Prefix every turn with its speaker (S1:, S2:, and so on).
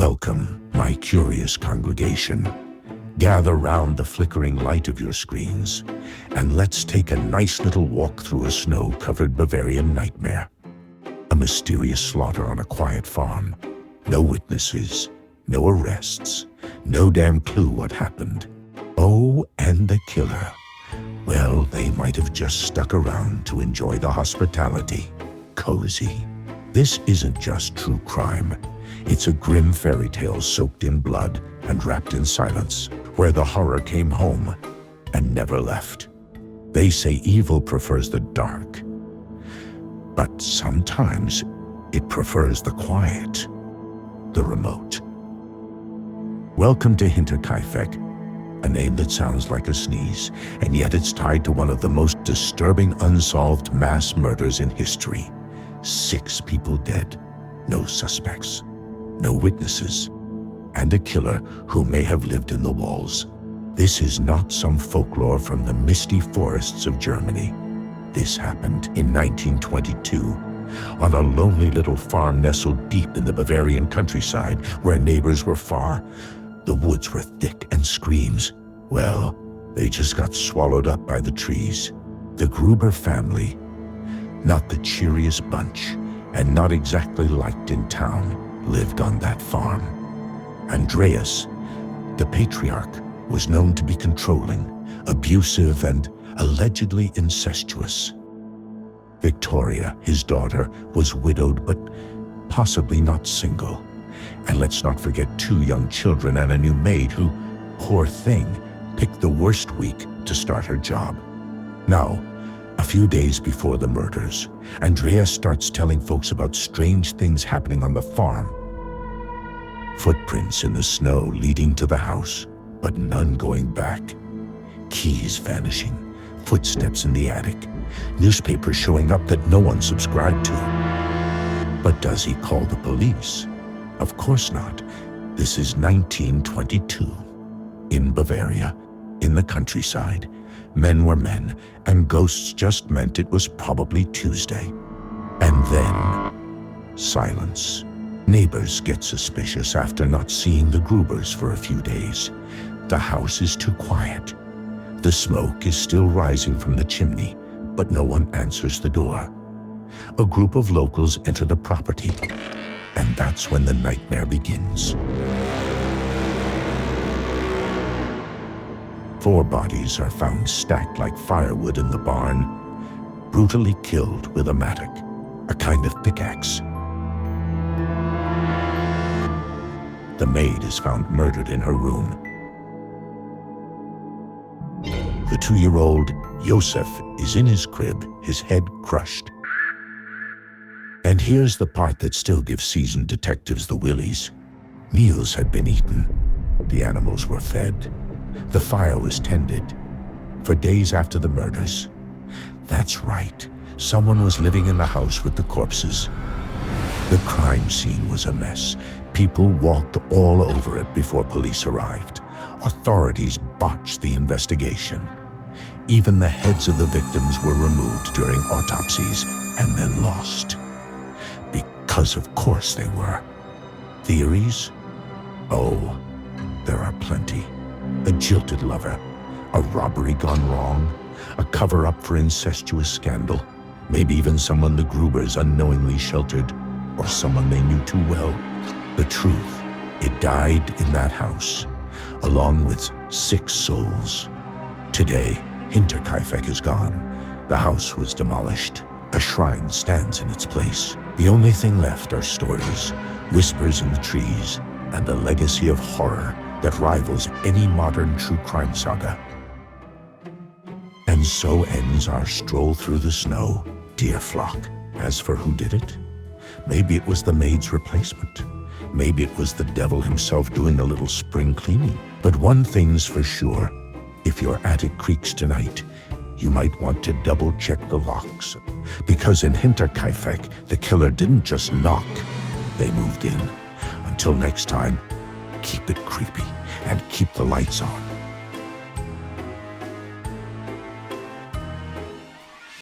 S1: Welcome, my curious congregation. Gather round the flickering light of your screens, and let's take a nice little walk through a snow-covered Bavarian nightmare. A mysterious slaughter on a quiet farm. No witnesses, no arrests, no damn clue what happened. Oh, and the killer. Well, they might have just stuck around to enjoy the hospitality. Cozy. This isn't just true crime. It's a grim fairy tale soaked in blood and wrapped in silence, where the horror came home and never left. They say evil prefers the dark, but sometimes it prefers the quiet, the remote. Welcome to Hinterkaifeck, a name that sounds like a sneeze, and yet it's tied to one of the most disturbing unsolved mass murders in history. 6 people dead, no suspects, no witnesses, and a killer who may have lived in the walls. This is not some folklore from the misty forests of Germany. This happened in 1922 on a lonely little farm nestled deep in the Bavarian countryside where neighbors were far. The woods were thick and screams, well, they just got swallowed up by the trees. The Gruber family, not the cheeriest bunch, and not exactly liked in town, lived on that farm. Andreas, the patriarch, was known to be controlling, abusive, and allegedly incestuous. Victoria, his daughter, was widowed but possibly not single. And let's not forget 2 young children and a new maid who, poor thing, picked the worst week to start her job. Now, a few days before the murders, Andreas starts telling folks about strange things happening on the farm. Footprints in the snow leading to the house, but none going back. Keys vanishing, footsteps in the attic, newspapers showing up that no one subscribed to. But does he call the police? Of course not. This is 1922. In Bavaria, in the countryside, men were men, and ghosts just meant it was probably Tuesday. And then, silence. Neighbors get suspicious after not seeing the Grubers for a few days. The house is too quiet. The smoke is still rising from the chimney, but no one answers the door. A group of locals enter the property, and that's when the nightmare begins. 4 bodies are found stacked like firewood in the barn, brutally killed with a mattock, a kind of pickaxe. The maid is found murdered in her room. The 2-year-old Josef is in his crib, his head crushed. And here's the part that still gives seasoned detectives the willies. Meals had been eaten. The animals were fed. The fire was tended. For days after the murders. That's right, someone was living in the house with the corpses. The crime scene was a mess. People walked all over it before police arrived. Authorities botched the investigation. Even the heads of the victims were removed during autopsies and then lost. Because of course they were. Theories? Oh, there are plenty. A jilted lover, a robbery gone wrong, a cover-up for incestuous scandal, maybe even someone the Grubers unknowingly sheltered, or someone they knew too well. The truth, it died in that house, along with 6 souls. Today, Hinterkaifeck is gone. The house was demolished. A shrine stands in its place. The only thing left are stories, whispers in the trees, and a legacy of horror that rivals any modern true crime saga. And so ends our stroll through the snow, dear flock. As for who did it, maybe it was the maid's replacement. Maybe it was the devil himself doing a little spring cleaning. But one thing's for sure, if your attic creaks tonight, you might want to double-check the locks. Because in Hinterkaifeck, the killer didn't just knock, they moved in. Until next time, keep it creepy and keep the lights on.